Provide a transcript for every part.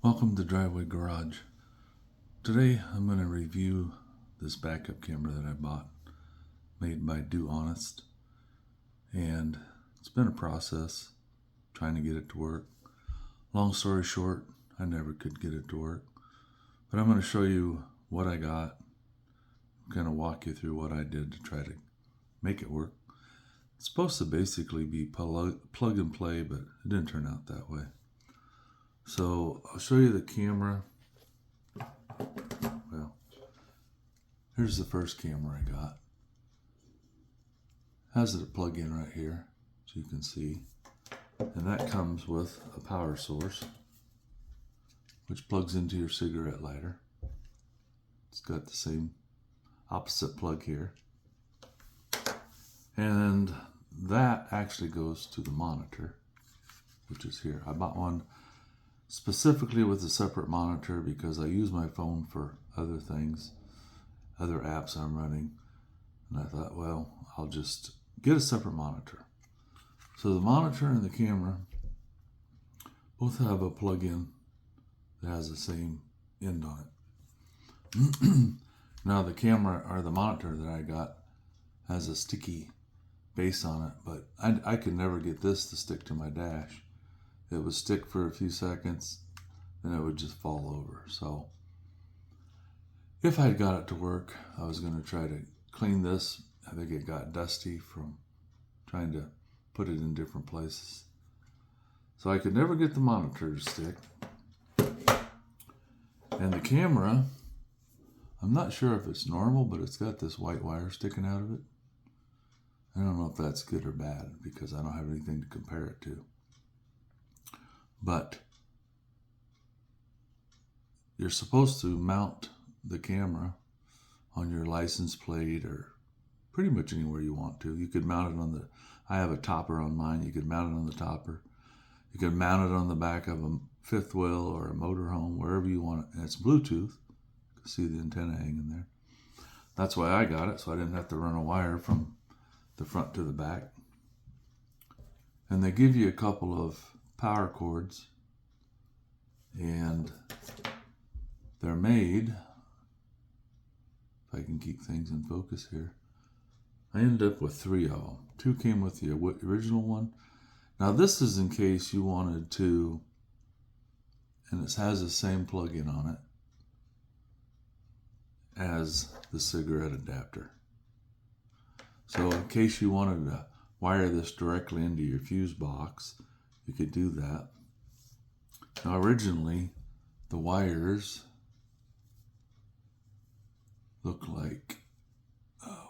Welcome to Driveway Garage. Today I'm going to review this backup camera that I bought, made by Dohonest, and it's been a process trying to get it to work. Long story short, I never could get it to work, but I'm going to show you what I got, kind of walk you through what I did to try to make it work. It's supposed to basically be plug and play, but it didn't turn out that way. So I'll show you the camera. Well, here's the first camera I got. Has it a plug-in right here, so you can see. And that comes with a power source, which plugs into your cigarette lighter. It's got the same opposite plug here. And that actually goes to the monitor, which is here. I bought one specifically with a separate monitor because I use my phone for other things, other apps I'm running. And I thought, well, I'll just get a separate monitor. So the monitor and the camera both have a plug-in that has the same end on it. Now the camera, or the monitor that I got, has a sticky base on it, but I could never get this to stick to my dash. It would stick for a few seconds, then it would just fall over. So if I'd got it to work, I was going to try to clean this. I think it got dusty from trying to put it in different places. So I could never get the monitor to stick. And the camera, I'm not sure if it's normal, but it's got this white wire sticking out of it. I don't know if that's good or bad because I don't have anything to compare it to. But you're supposed to mount the camera on your license plate or pretty much anywhere you want to. You could mount it on the, I have a topper on mine. You could mount it on the topper. You could mount it on the back of a fifth wheel or a motorhome, wherever you want it. And it's Bluetooth. You can see the antenna hanging there. That's why I got it, so I didn't have to run a wire from the front to the back. And they give you a couple of power cords, and they're made, if I can keep things in focus here, I ended up with 3 of them. 2 came with the original one. Now this is in case you wanted to, and it has the same plug-in on it as the cigarette adapter. So in case you wanted to wire this directly into your fuse box, you could do that. Now originally, the wires look like,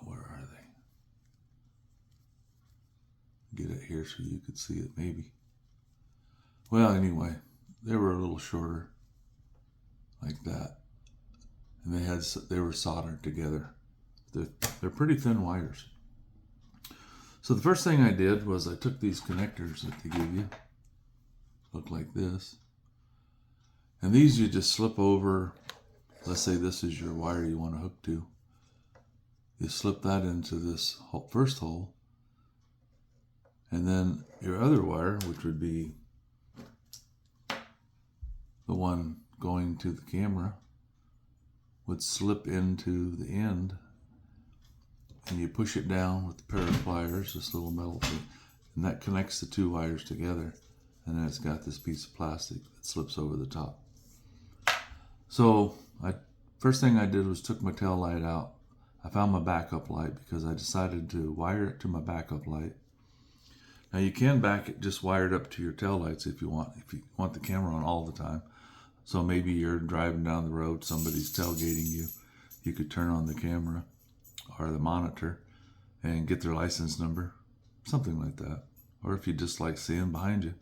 where are they? Get it here so you could see it maybe. Well, anyway, they were a little shorter, like that. And they were soldered together. They're pretty thin wires. So the first thing I did was I took these connectors that they give you, look like this, and these you just slip over. Let's say this is your wire you want to hook to. You slip that into this first hole, and then your other wire, which would be the one going to the camera, would slip into the end, and you push it down with a pair of pliers, this little metal thing, and that connects the 2 wires together, and then it's got this piece of plastic that slips over the top. So first thing I did was took my tail light out. I found my backup light because I decided to wire it to my backup light. Now you can just wire it up to your tail lights if you want the camera on all the time. So maybe you're driving down the road, somebody's tailgating you, you could turn on the camera or the monitor and get their license number, something like that. Or if you just like seeing behind you.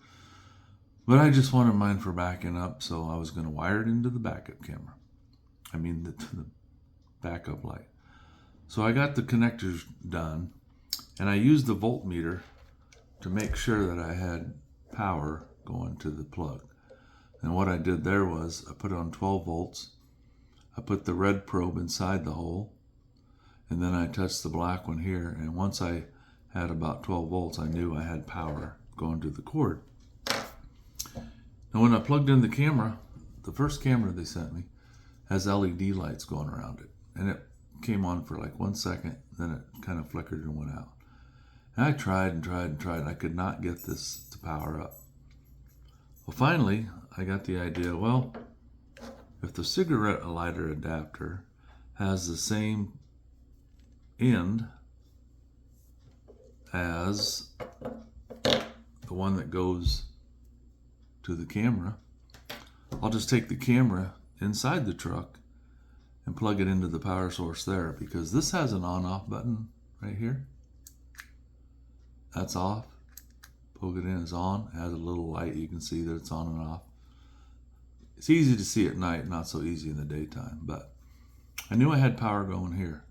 But I just wanted mine for backing up, so I was going to wire it into the backup camera. I mean the backup light. So I got the connectors done, and I used the voltmeter to make sure that I had power going to the plug. And what I did there was I put it on 12 volts. I put the red probe inside the hole, and then I touched the black one here, and once I had about 12 volts, I knew I had power going to the cord. Now when I plugged in the camera, the first camera they sent me has LED lights going around it. And it came on for like 1 second, then it kind of flickered and went out. And I tried and tried and tried. I could not get this to power up. Well, finally, I got the idea, well, if the cigarette lighter adapter has the same end as the one that goes to the camera, I'll just take the camera inside the truck and plug it into the power source there, because this has an on-off button right here. That's off. Poke it in, it's on. It has a little light. You can see that it's on and off. It's easy to see at night, not so easy in the daytime, but I knew I had power going here.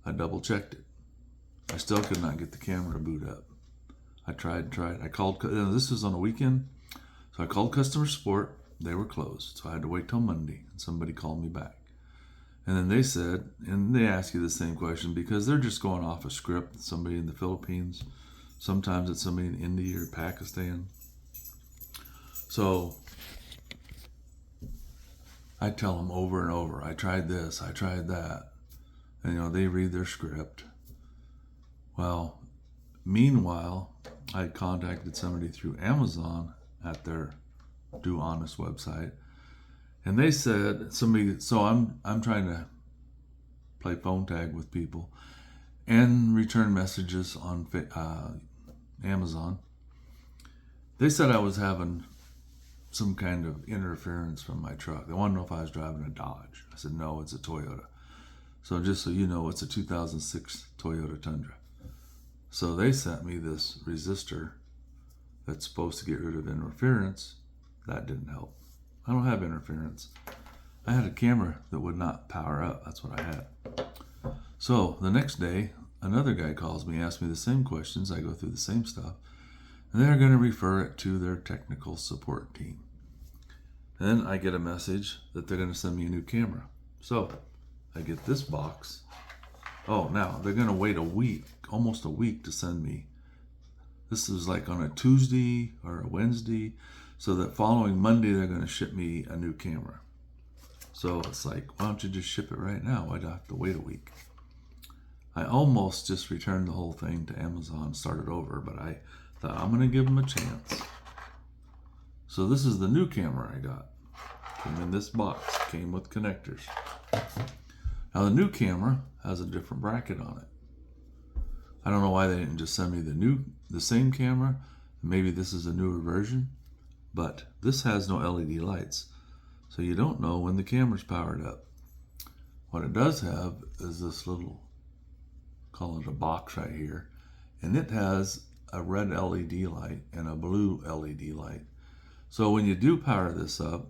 I double checked it. I still could not get the camera to boot up. I tried and tried. I called, this was on a weekend, so I called customer support. They were closed, so I had to wait till Monday, and somebody called me back. And then they said, and they ask you the same question because they're just going off a script. Somebody in the Philippines, sometimes it's somebody in India or Pakistan. So I tell them over and over, I tried this, I tried that. And they read their script. Well, meanwhile, I contacted somebody through Amazon at their Dohonest website. And they said, so I'm trying to play phone tag with people and return messages on Amazon. They said I was having some kind of interference from my truck. They wanted to know if I was driving a Dodge. I said, no, it's a Toyota. So just so you know, it's a 2006 Toyota Tundra. So they sent me this resistor that's supposed to get rid of interference. That didn't help. I don't have interference. I had a camera that would not power up. That's what I had. So the next day, another guy calls me, asks me the same questions. I go through the same stuff. And they're going to refer it to their technical support team. And then I get a message that they're going to send me a new camera. So I get this box. Oh, now they're going to wait a week, almost a week, to send me. This is like on a Tuesday or a Wednesday. So that following Monday, they're going to ship me a new camera. So it's like, why don't you just ship it right now? Why do I have to wait a week? I almost just returned the whole thing to Amazon, started over, but I thought I'm going to give them a chance. So this is the new camera I got. Came in this box, came with connectors. Now the new camera has a different bracket on it. I don't know why they didn't just send me the same camera. Maybe this is a newer version. But this has no LED lights, so you don't know when the camera's powered up. What it does have is this little, call it a box right here, and it has a red LED light and a blue LED light. So when you do power this up,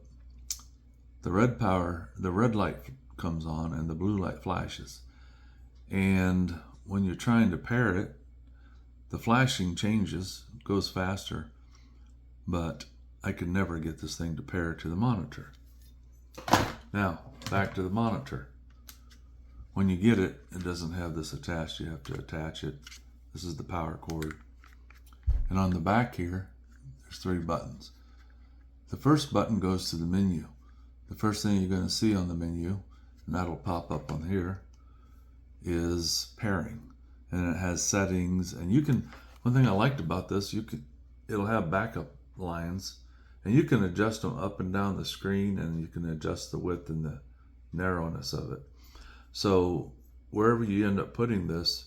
the red light comes on and the blue light flashes. And when you're trying to pair it, the flashing changes, goes faster, but I could never get this thing to pair to the monitor. Now, back to the monitor. When you get it, it doesn't have this attached. You have to attach it. This is the power cord. And on the back here, there's 3 buttons. The first button goes to the menu. The first thing you're going to see on the menu, and that'll pop up on here, is pairing. And it has settings. And you can, one thing I liked about this, it'll have backup lines. And you can adjust them up and down the screen, and you can adjust the width and the narrowness of it. So wherever you end up putting this,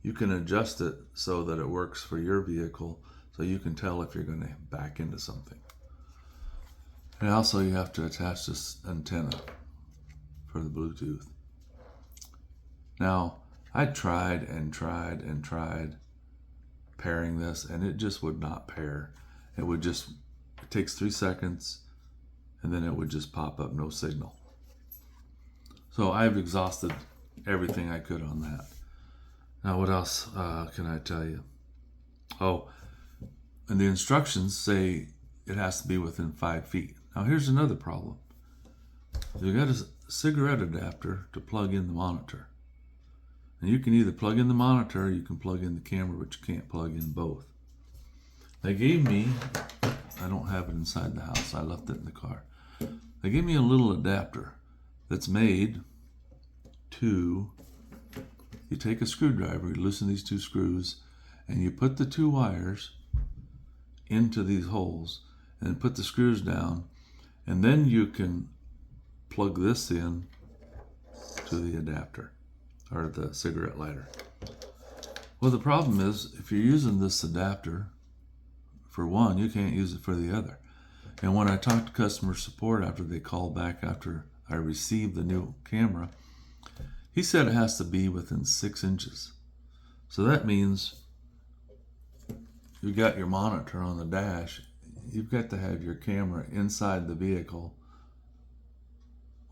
you can adjust it so that it works for your vehicle, so you can tell if you're going to back into something. And also you have to attach this antenna for the Bluetooth. Now, I tried and tried and tried pairing this, and it just would not pair. It takes 3 seconds, and then it would just pop up, no signal. So I've exhausted everything I could on that. Now what else can I tell you? Oh, and the instructions say it has to be within 5 feet. Now here's another problem. You've got a cigarette adapter to plug in the monitor. And you can either plug in the monitor or you can plug in the camera, but you can't plug in both. They gave me I don't have it inside the house. I left it in the car. They gave me a little adapter that's made to, you take a screwdriver, you loosen these two screws, and you put the two wires into these holes, and then put the screws down, and then you can plug this in to the adapter, or the cigarette lighter. Well, the problem is, if you're using this adapter for one, you can't use it for the other. And when I talked to customer support after they called back after I received the new camera, he said it has to be within 6 inches. So that means you got your monitor on the dash, you've got to have your camera inside the vehicle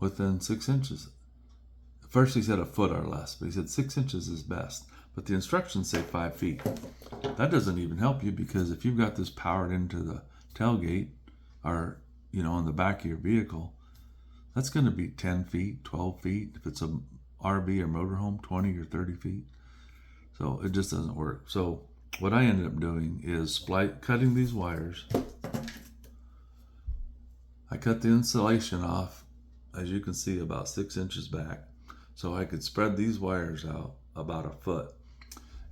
within 6 inches. First he said a foot or less, but he said 6 inches is best. But the instructions say 5 feet. That doesn't even help you, because if you've got this powered into the tailgate or, on the back of your vehicle, that's going to be 10 feet, 12 feet. If it's a RV or motorhome, 20 or 30 feet. So it just doesn't work. So what I ended up doing is cutting these wires. I cut the insulation off, as you can see, about 6 inches back, so I could spread these wires out about a foot.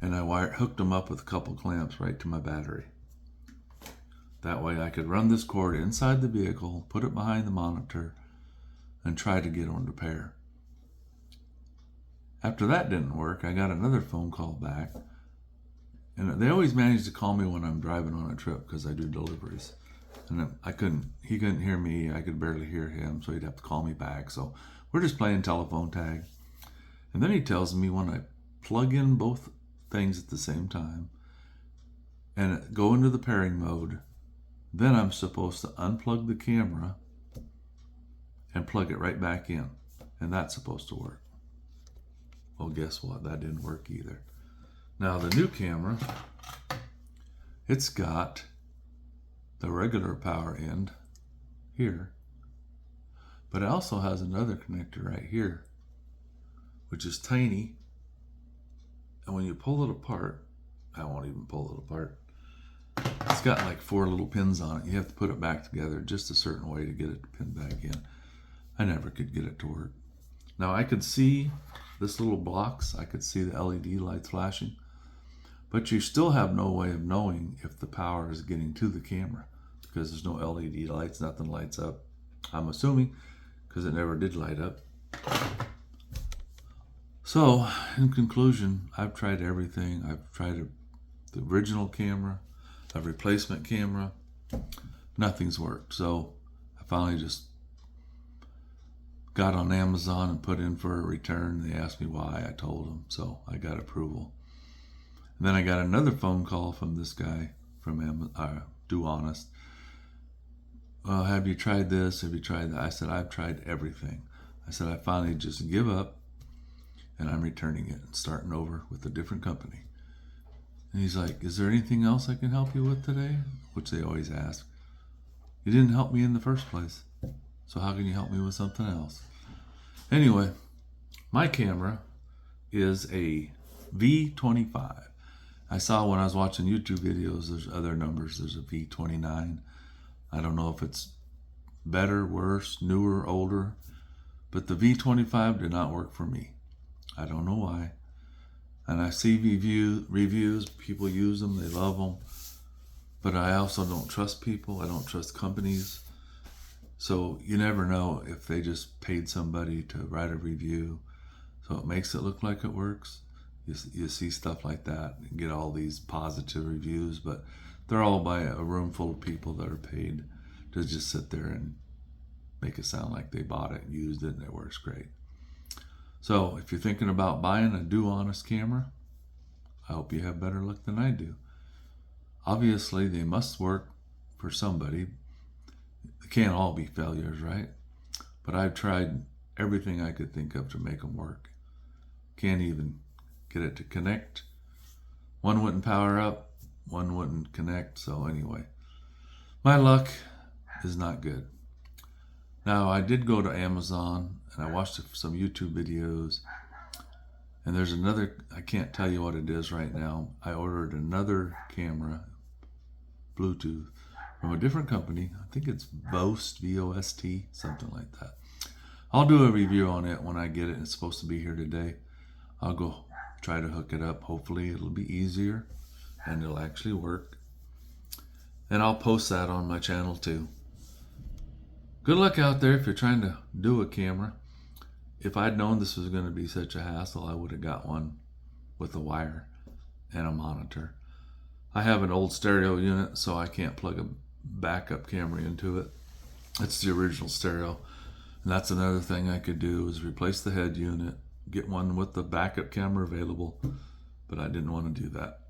And I hooked them up with a couple clamps right to my battery. That way I could run this cord inside the vehicle, put it behind the monitor, and try to get on repair. After that didn't work, I got another phone call back. And they always manage to call me when I'm driving on a trip, because I do deliveries. And he couldn't hear me, I could barely hear him, so he'd have to call me back. So we're just playing telephone tag. And then he tells me when I plug in both things at the same time and go into the pairing mode, then I'm supposed to unplug the camera and plug it right back in. And that's supposed to work. Well, guess what? That didn't work either. Now the new camera, it's got the regular power end here, but it also has another connector right here, which is tiny. And when you pull it apart, I won't even pull it apart. It's got like 4 little pins on it. You have to put it back together just a certain way to get it to pin back in. I never could get it to work. Now I could see this little box. I could see the LED lights flashing, but you still have no way of knowing if the power is getting to the camera, because there's no LED lights, nothing lights up. I'm assuming, because it never did light up. So, in conclusion, I've tried everything. I've tried the original camera, a replacement camera. Nothing's worked. So, I finally just got on Amazon and put in for a return. They asked me why. I told them. So, I got approval. And then I got another phone call from this guy from Dohonest. Have you tried this? Have you tried that? I said, I've tried everything. I said, I finally just give up. And I'm returning it and starting over with a different company. And he's like, is there anything else I can help you with today? Which they always ask. You didn't help me in the first place, so how can you help me with something else? Anyway, my camera is a V25. I saw when I was watching YouTube videos, there's other numbers. There's a V29. I don't know if it's better, worse, newer, older, but the V25 did not work for me. I don't know why. And I see reviews, people use them, they love them. But I also don't trust people, I don't trust companies. So you never know if they just paid somebody to write a review. So it makes it look like it works. You see stuff like that and get all these positive reviews, but they're all by a room full of people that are paid to just sit there and make it sound like they bought it and used it and it works great. So if you're thinking about buying a Dohonest camera, I hope you have better luck than I do. Obviously, they must work for somebody. They can't all be failures, right? But I've tried everything I could think of to make them work. Can't even get it to connect. One wouldn't power up, one wouldn't connect. So anyway, my luck is not good. Now, I did go to Amazon and I watched some YouTube videos, and there's another, I can't tell you what it is right now. I ordered another camera, Bluetooth, from a different company. I think it's Vost, V-O-S-T, something like that. I'll do a review on it when I get it. It's supposed to be here today. I'll go try to hook it up. Hopefully it'll be easier and it'll actually work. And I'll post that on my channel too. Good luck out there if you're trying to do a camera. If I'd known this was going to be such a hassle, I would have got one with a wire and a monitor. I have an old stereo unit, so I can't plug a backup camera into it. It's the original stereo. And that's another thing I could do, is replace the head unit, get one with the backup camera available, but I didn't want to do that.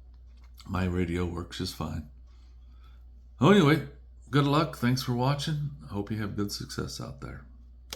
My radio works just fine. Anyway, good luck. Thanks for watching. I hope you have good success out there.